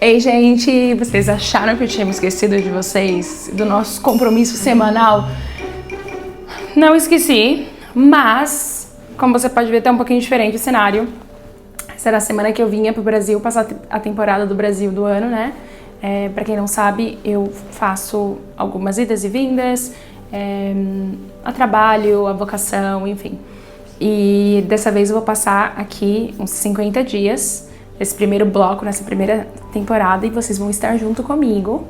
Ei, gente, vocês acharam que eu tinha me esquecido de vocês, do nosso compromisso semanal? Não esqueci, mas, como você pode ver, tá um pouquinho diferente o cenário. Será a semana que eu vinha pro Brasil, passar a temporada do Brasil do ano, né? Pra quem não sabe, eu faço algumas idas e vindas, a trabalho, a vocação, enfim. E dessa vez eu vou passar aqui uns 50 dias, nesse primeiro bloco, nessa primeira temporada, e vocês vão estar junto comigo.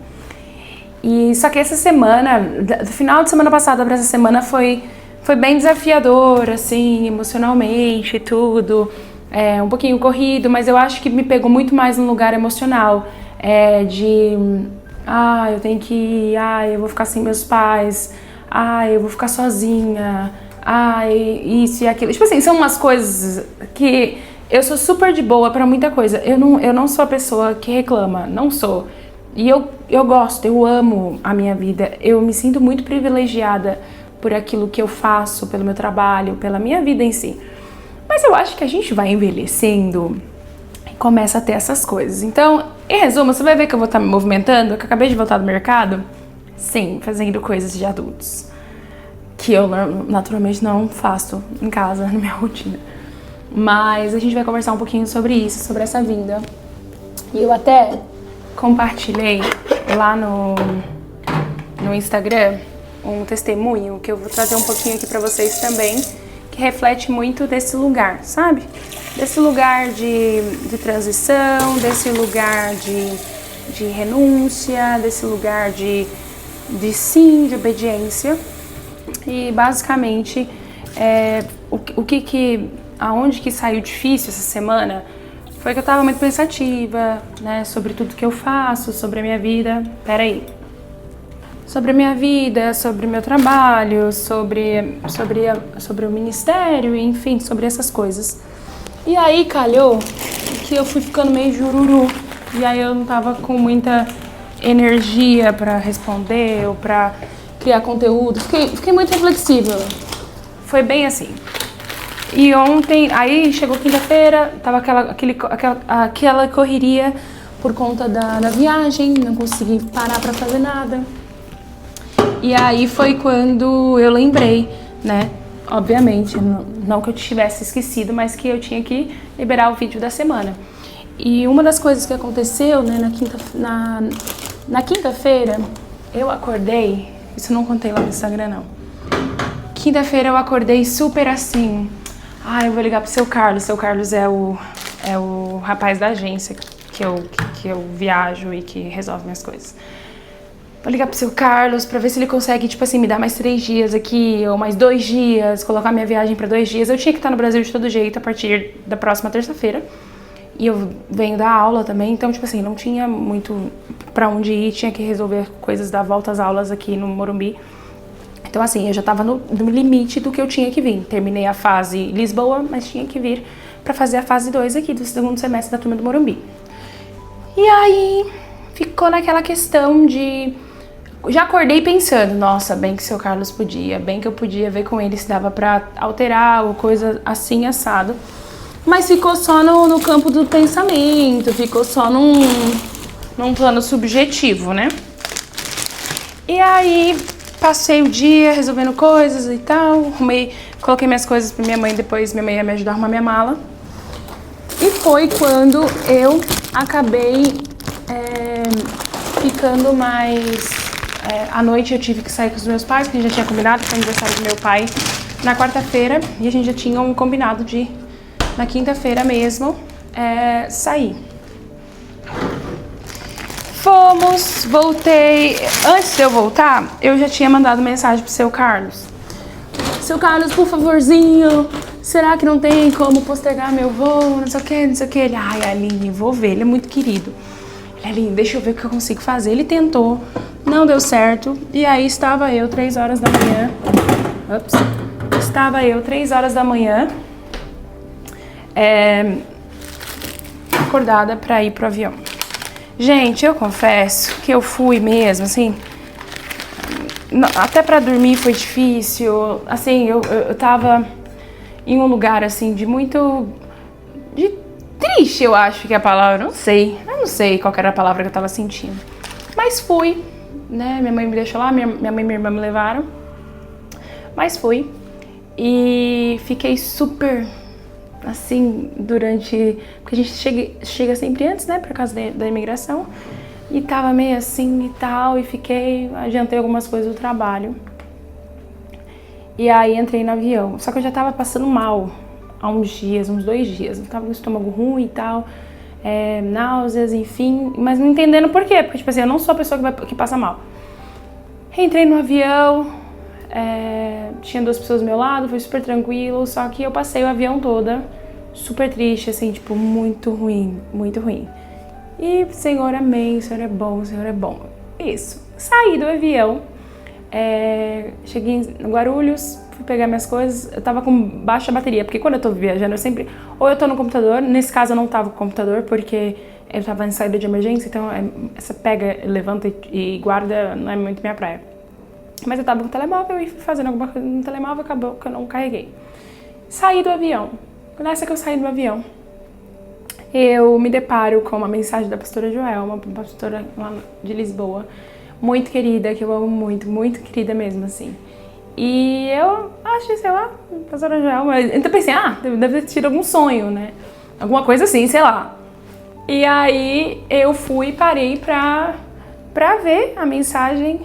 E só que essa semana, do final de semana passada para essa semana foi bem desafiador, assim, emocionalmente e tudo. Um pouquinho corrido, mas eu acho que me pegou muito mais no lugar emocional. Eu tenho que ir, eu vou ficar sem meus pais, eu vou ficar sozinha, isso e aquilo. Tipo assim, são umas coisas que eu sou super de boa pra muita coisa. Eu não sou a pessoa que reclama, não sou. E eu gosto, eu amo a minha vida. Eu me sinto muito privilegiada por aquilo que eu faço, pelo meu trabalho, pela minha vida em si. Mas eu acho que a gente vai envelhecendo e começa a ter essas coisas. Então, em resumo, você vai ver que eu vou estar me movimentando, que eu acabei de voltar do mercado, sim, fazendo coisas de adultos, que eu naturalmente não faço em casa, na minha rotina. Mas a gente vai conversar um pouquinho sobre isso, sobre essa vinda. E eu até compartilhei lá no Instagram um testemunho que eu vou trazer um pouquinho aqui pra vocês também, que reflete muito desse lugar, sabe? Desse lugar de transição, desse lugar de renúncia, desse lugar de sim, de obediência. E basicamente, aonde que saiu difícil essa semana foi que eu tava muito pensativa, né, sobre tudo que eu faço, sobre a minha vida. Sobre a minha vida, sobre o meu trabalho, sobre o ministério, enfim, sobre essas coisas. E aí calhou que eu fui ficando meio jururu, e aí eu não tava com muita energia pra responder ou pra criar conteúdo. Fiquei muito reflexível. Foi bem assim. E ontem, aí chegou quinta-feira, tava aquela correria por conta da viagem, não consegui parar pra fazer nada. E aí foi quando eu lembrei, né, obviamente, não que eu tivesse esquecido, mas que eu tinha que liberar o vídeo da semana. E uma das coisas que aconteceu, né, na quinta-feira, eu acordei, isso eu não contei lá no Instagram, não. Quinta-feira eu acordei super assim, eu vou ligar pro seu Carlos. Seu Carlos é o rapaz da agência que eu viajo e que resolve minhas coisas. Vou ligar pro seu Carlos pra ver se ele consegue, tipo assim, me dar mais 3 dias aqui, ou mais 2 dias, colocar minha viagem pra 2 dias. Eu tinha que estar no Brasil de todo jeito a partir da próxima terça-feira. E eu venho da aula também, então, tipo assim, não tinha muito pra onde ir, tinha que resolver coisas da volta às aulas aqui no Morumbi. Então, assim, eu já tava no limite do que eu tinha que vir. Terminei a fase Lisboa, mas tinha que vir pra fazer a fase 2 aqui do segundo semestre da turma do Morumbi. E aí, ficou naquela questão de... Já acordei pensando, nossa, bem que o seu Carlos podia, bem que eu podia ver com ele se dava pra alterar ou coisa assim, assado. Mas ficou só no campo do pensamento, ficou só num plano subjetivo, né? E aí, passei o dia resolvendo coisas e tal, coloquei minhas coisas pra minha mãe, depois minha mãe ia me ajudar a arrumar minha mala. E foi quando eu acabei ficando mais... à noite eu tive que sair com os meus pais, porque a gente já tinha combinado com o aniversário do meu pai na quarta-feira, e a gente já tinha um combinado de, na quinta-feira mesmo, sair. Voltei. Antes de eu voltar, eu já tinha mandado mensagem pro seu Carlos. Seu Carlos, por favorzinho, será que não tem como postergar meu voo, não sei o que, não sei o que. Ele, Aline, vou ver, ele é muito querido. Ele, Aline, deixa eu ver o que eu consigo fazer. Ele tentou, não deu certo, e aí estava eu 3 horas da manhã. Estava eu 3 horas da manhã, acordada pra ir pro avião. Gente, eu confesso que eu fui mesmo, assim, até pra dormir foi difícil, assim, eu tava em um lugar, assim, de triste, eu acho que é a palavra, não sei sei qual que era a palavra que eu tava sentindo. Mas fui, né? Minha mãe me deixou lá, minha mãe e minha irmã me levaram. Mas fui. E fiquei super, assim, durante... Porque a gente chega sempre antes, né? Por causa da imigração. E tava meio assim e tal. E fiquei... Adiantei algumas coisas do trabalho. E aí entrei no avião. Só que eu já tava passando mal há uns 2 dias. Eu tava com o estômago ruim e tal. Náuseas, enfim. Mas não entendendo por quê. Porque, tipo assim, eu não sou a pessoa que passa mal. Entrei no avião. Tinha 2 pessoas do meu lado. Foi super tranquilo. Só que eu passei o avião toda super triste, assim, tipo, muito ruim. Muito ruim. E, Senhor, amém. O Senhor é bom, o Senhor é bom. Isso. Saí do avião. Cheguei no Guarulhos, fui pegar minhas coisas, eu tava com baixa bateria, porque quando eu tô viajando eu sempre, ou eu tô no computador, nesse caso eu não tava com o computador porque eu tava em saída de emergência, então essa pega, levanta e guarda não é muito minha praia. Mas eu tava com o telemóvel e fui fazendo alguma coisa no telemóvel, acabou que eu não carreguei. Saí do avião, nessa que eu saí do avião, eu me deparo com uma mensagem da pastora Joelma, uma pastora lá de Lisboa, muito querida, que eu amo muito, muito querida mesmo, assim. E eu achei, sei lá, pastora Joelma, então pensei, deve ter tido algum sonho, né? Alguma coisa assim, sei lá. E aí eu fui e parei pra ver a mensagem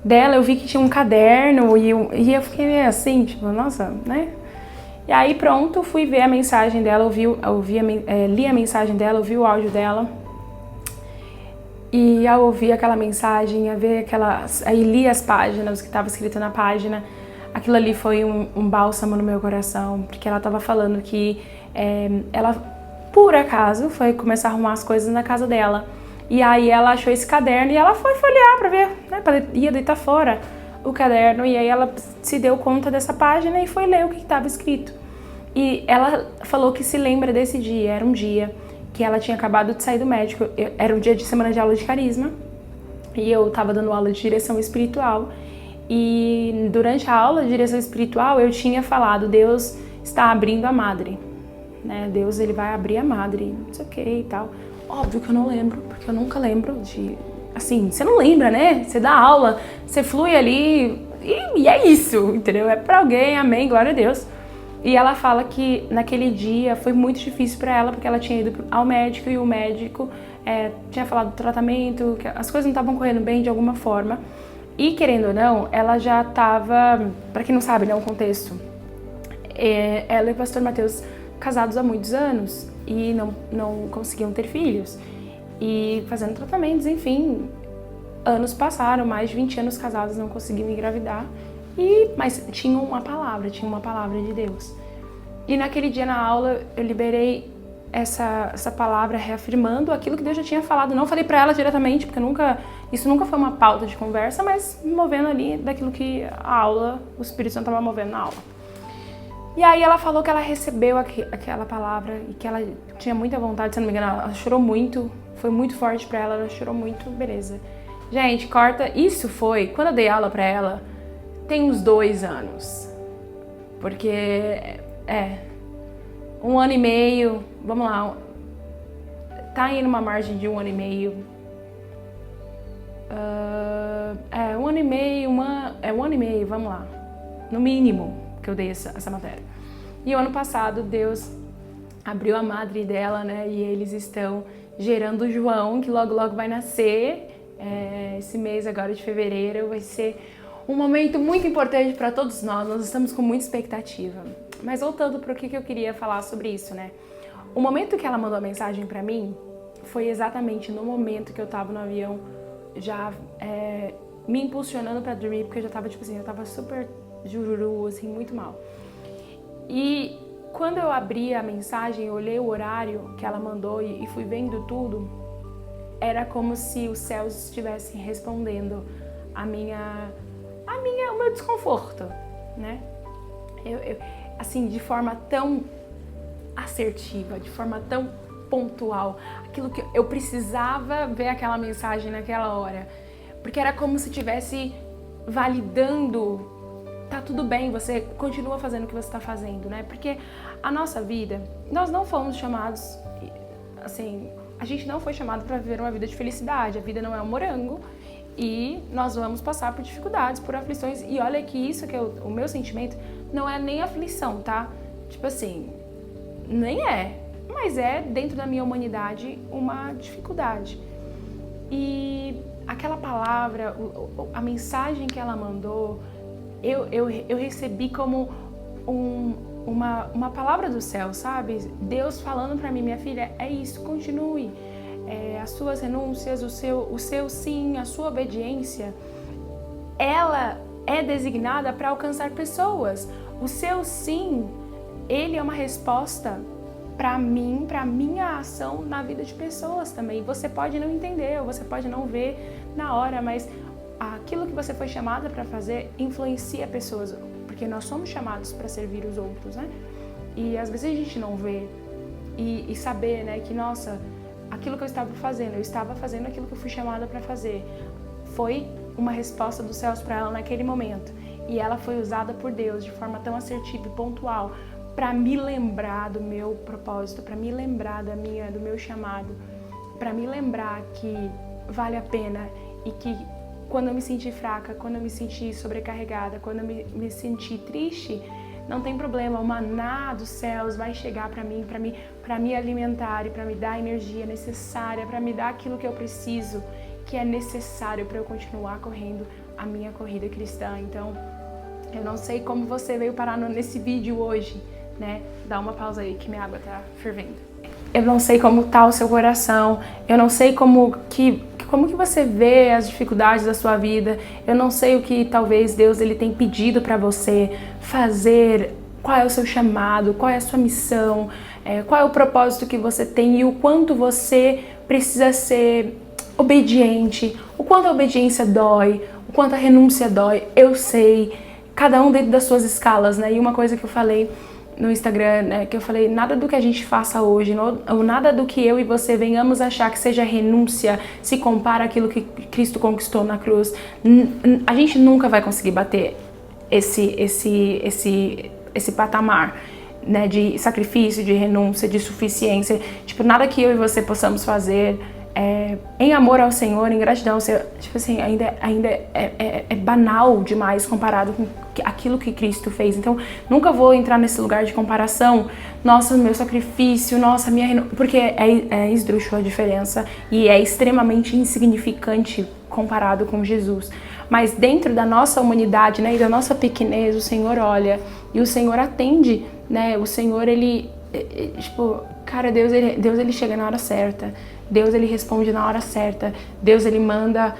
dela, eu vi que tinha um caderno e eu fiquei meio assim, tipo, nossa, né? E aí pronto, fui ver a mensagem dela, li a mensagem dela, ouvi o áudio dela. E ao ouvir aquela mensagem, aí li as páginas, o que estava escrito na página, aquilo ali foi um bálsamo no meu coração, porque ela estava falando que ela, por acaso, foi começar a arrumar as coisas na casa dela. E aí ela achou esse caderno e ela foi folhear para ver, né, ia deitar fora o caderno. E aí ela se deu conta dessa página e foi ler o que estava escrito. E ela falou que se lembra desse dia, era um dia que ela tinha acabado de sair do médico, era um dia de semana de aula de carisma, e eu tava dando aula de direção espiritual, e durante a aula de direção espiritual eu tinha falado, Deus está abrindo a madre, né, Deus ele vai abrir a madre, não sei o que e tal. Óbvio que eu não lembro, porque eu nunca lembro de, assim, você não lembra, né, você dá aula, você flui ali, e é isso, entendeu, é pra alguém, amém, glória a Deus. E ela fala que naquele dia foi muito difícil para ela, porque ela tinha ido ao médico e o médico tinha falado do tratamento, que as coisas não estavam correndo bem de alguma forma. E querendo ou não, ela já estava, para quem não sabe, né, o contexto, ela e o pastor Mateus casados há muitos anos e não conseguiam ter filhos. E fazendo tratamentos, enfim, anos passaram, mais de 20 anos casados, não conseguiam engravidar. Mas tinha uma palavra de Deus. E naquele dia na aula eu liberei essa palavra reafirmando aquilo que Deus já tinha falado. Não falei pra ela diretamente, porque isso nunca foi uma pauta de conversa, mas me movendo ali daquilo que a aula, o Espírito Santo estava movendo na aula. E aí ela falou que ela recebeu aquela palavra e que ela tinha muita vontade, se não me engano, ela chorou muito, foi muito forte pra ela chorou muito, beleza. Gente, corta, isso foi, quando eu dei aula pra ela, tem uns 2 anos, porque 1 ano e meio, vamos lá, tá aí numa margem de 1 ano e meio, 1 ano e meio, 1 ano e meio, vamos lá, no mínimo que eu dei essa matéria. E o ano passado Deus abriu a madre dela, né, e eles estão gerando o João, que logo logo vai nascer, esse mês agora de fevereiro vai ser um momento muito importante para todos nós estamos com muita expectativa. Mas voltando para o que eu queria falar sobre isso, né? O momento que ela mandou a mensagem para mim foi exatamente no momento que eu tava no avião, já me impulsionando para dormir, porque eu já tava, tipo assim, eu tava super jururu, assim, muito mal. E quando eu abri a mensagem, eu olhei o horário que ela mandou e fui vendo tudo, era como se os céus estivessem respondendo o meu desconforto, né? Eu, assim, de forma tão assertiva, de forma tão pontual, aquilo que eu precisava ver aquela mensagem naquela hora, porque era como se estivesse validando, tá tudo bem, você continua fazendo o que você está fazendo, né? Porque a nossa vida, nós não fomos chamados, assim, a gente não foi chamado para viver uma vida de felicidade. A vida não é um morango e nós vamos passar por dificuldades, por aflições. E olha que isso que é o meu sentimento não é nem aflição, tá? Tipo assim, nem é. Mas é, dentro da minha humanidade, uma dificuldade. E aquela palavra, a mensagem que ela mandou, eu recebi como uma palavra do céu, sabe? Deus falando pra mim, minha filha, é isso, continue. As suas renúncias, o seu sim, a sua obediência, ela é designada para alcançar pessoas. O seu sim, ele é uma resposta para mim, para minha ação na vida de pessoas também. Você pode não entender, ou você pode não ver na hora, mas aquilo que você foi chamada para fazer influencia pessoas, porque nós somos chamados para servir os outros, né? E às vezes a gente não vê e saber, né, que nossa, aquilo que eu estava fazendo aquilo que eu fui chamada para fazer. Foi uma resposta dos céus para ela naquele momento. E ela foi usada por Deus de forma tão assertiva e pontual para me lembrar do meu propósito, para me lembrar do meu chamado, para me lembrar que vale a pena e que quando eu me sentir fraca, quando eu me sentir sobrecarregada, quando eu me sentir triste, não tem problema, o maná dos céus vai chegar para mim, para me alimentar e para me dar a energia necessária, para me dar aquilo que eu preciso, que é necessário para eu continuar correndo a minha corrida cristã. Então, eu não sei como você veio parar nesse vídeo hoje, né? Dá uma pausa aí que minha água tá fervendo. Eu não sei como tá o seu coração, eu não sei como que você vê as dificuldades da sua vida, eu não sei o que talvez Deus ele tem pedido para você fazer, qual é o seu chamado, qual é a sua missão, qual é o propósito que você tem e o quanto você precisa ser obediente, o quanto a obediência dói, o quanto a renúncia dói, eu sei, cada um dentro das suas escalas, né? E uma coisa que eu falei no Instagram, né, que eu falei, nada do que a gente faça hoje, ou nada do que eu e você venhamos achar que seja renúncia, se compara àquilo que Cristo conquistou na cruz. A gente nunca vai conseguir bater esse patamar, né, de sacrifício, de renúncia, de suficiência. Tipo, nada que eu e você possamos fazer em amor ao Senhor, em gratidão, tipo assim, ainda é banal demais comparado com aquilo que Cristo fez. Então, nunca vou entrar nesse lugar de comparação. Nossa, meu sacrifício, nossa, minha renúncia, porque é esdrúxula a diferença e é extremamente insignificante comparado com Jesus. Mas dentro da nossa humanidade, né, e da nossa pequenez, o Senhor olha e o Senhor atende, né? O Senhor, ele tipo, cara, Deus ele chega na hora certa. Deus ele responde na hora certa, Deus ele manda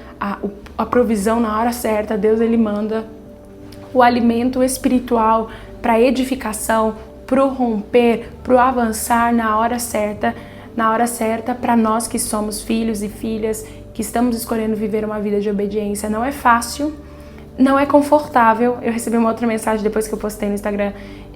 a provisão na hora certa, Deus ele manda o alimento espiritual para edificação, para o romper, para o avançar na hora certa para nós que somos filhos e filhas, que estamos escolhendo viver uma vida de obediência. Não é fácil, não é confortável. Eu recebi uma outra mensagem depois que eu postei no Instagram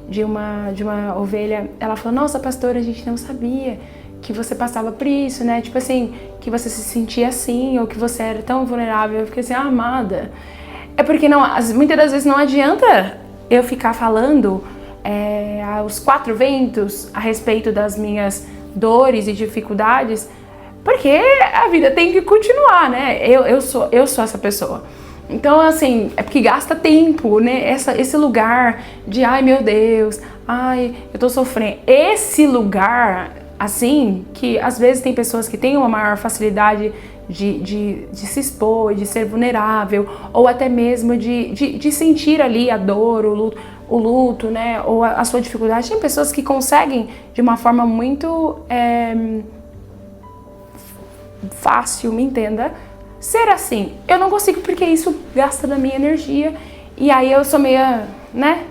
de uma ovelha, ela falou, nossa pastora, a gente não sabia que você passava por isso, né? Tipo assim, que você se sentia assim, ou que você era tão vulnerável. Eu fiquei assim, amada. É porque muitas das vezes não adianta eu ficar falando aos quatro ventos a respeito das minhas dores e dificuldades, porque a vida tem que continuar, né? Eu sou essa pessoa. Então, assim, é porque gasta tempo, né? Esse lugar de, ai meu Deus, ai, eu tô sofrendo. Esse lugar, assim, que às vezes tem pessoas que têm uma maior facilidade de se expor, de ser vulnerável, ou até mesmo de sentir ali a dor, o luto, né? Ou a sua dificuldade. Tem pessoas que conseguem de uma forma muito fácil, me entenda, ser assim. Eu não consigo porque isso gasta da minha energia e aí eu sou meio, né?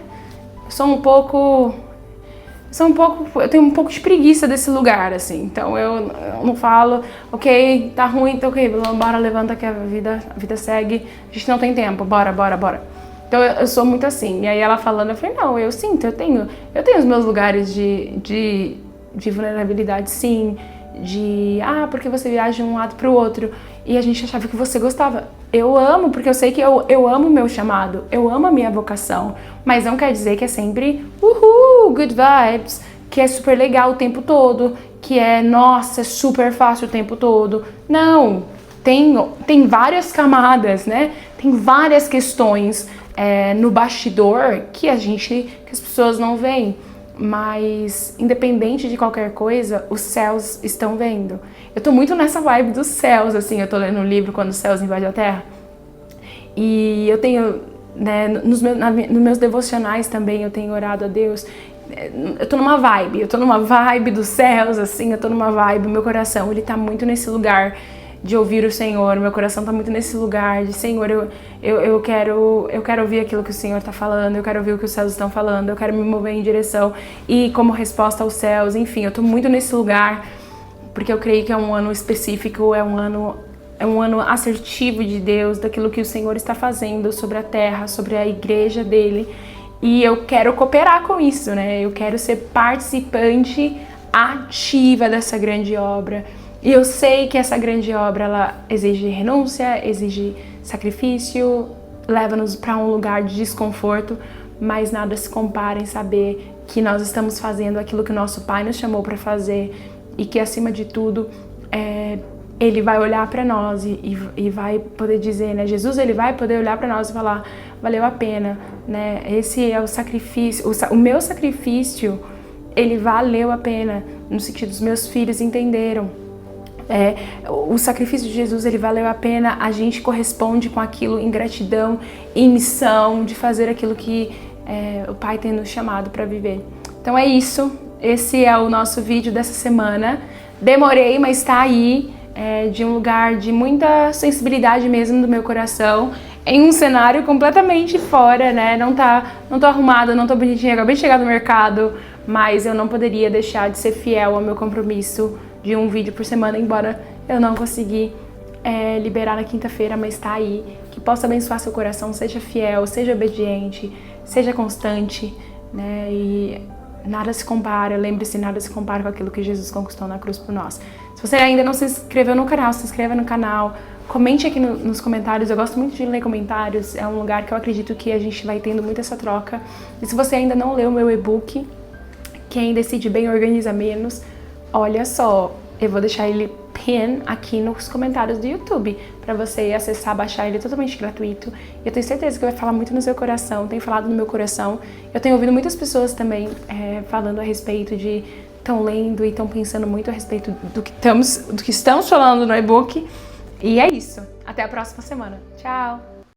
Eu tenho um pouco de preguiça desse lugar, assim. Então eu não falo, ok, tá ruim, então ok, bora, levanta que a vida segue, a gente não tem tempo, bora. Então eu sou muito assim. E aí ela falando, eu falei, não, eu sinto, eu tenho os meus lugares de vulnerabilidade, sim, porque você viaja de um lado pro outro e a gente achava que você gostava. Eu amo, porque eu sei que eu amo o meu chamado, eu amo a minha vocação, mas não quer dizer que é sempre good vibes, que é super legal o tempo todo, que é, nossa, é super fácil o tempo todo. Não, tem várias camadas, né? Tem várias questões no bastidor que as pessoas não veem. Mas, independente de qualquer coisa, os céus estão vendo. Eu tô muito nessa vibe dos céus, assim, eu tô lendo um livro Quando os Céus Invadem a Terra. E eu tenho, né, nos meus devocionais também, eu tenho orado a Deus. Eu tô numa vibe dos céus, assim, eu tô numa vibe, meu coração, ele tá muito nesse lugar de ouvir o Senhor, meu coração tá muito nesse lugar de, Senhor, eu quero ouvir aquilo que o Senhor tá falando, eu quero ouvir o que os céus estão falando, eu quero me mover em direção e como resposta aos céus, enfim, eu tô muito nesse lugar, porque eu creio que é um ano específico, é um ano assertivo de Deus, daquilo que o Senhor está fazendo sobre a terra, sobre a igreja dele, e eu quero cooperar com isso, né? Eu quero ser participante ativa dessa grande obra. E eu sei que essa grande obra, ela exige renúncia, exige sacrifício, leva-nos para um lugar de desconforto, mas nada se compara em saber que nós estamos fazendo aquilo que o nosso Pai nos chamou para fazer e que, acima de tudo, Ele vai olhar para nós e vai poder dizer, né? Jesus, Ele vai poder olhar para nós e falar, valeu a pena, né? Esse é o sacrifício, o meu sacrifício, ele valeu a pena, no sentido dos meus filhos entenderam. O sacrifício de Jesus, ele valeu a pena, a gente corresponde com aquilo em gratidão, em missão, de fazer aquilo que o Pai tem nos chamado para viver. Então é isso, esse é o nosso vídeo dessa semana. Demorei, mas tá aí, de um lugar de muita sensibilidade mesmo do meu coração, em um cenário completamente fora, né? Não tô arrumada, não tô bonitinha, acabei de chegar no mercado, mas eu não poderia deixar de ser fiel ao meu compromisso de um vídeo por semana, embora eu não consegui liberar na quinta-feira, mas tá aí, que possa abençoar seu coração, seja fiel, seja obediente, seja constante, né? E nada se compara, lembre-se, nada se compara com aquilo que Jesus conquistou na cruz por nós. Se você ainda não se inscreveu no canal, se inscreva no canal, comente aqui nos comentários, eu gosto muito de ler comentários, é um lugar que eu acredito que a gente vai tendo muito essa troca. E se você ainda não leu o meu e-book, Quem Decide Bem Organiza Menos, olha só, eu vou deixar ele pin aqui nos comentários do YouTube para você acessar, baixar, ele é totalmente gratuito. Eu tenho certeza que vai falar muito no seu coração, tem falado no meu coração. Eu tenho ouvido muitas pessoas também falando a respeito de estão lendo e estão pensando muito a respeito do que estamos falando no e-book. E é isso. Até a próxima semana. Tchau!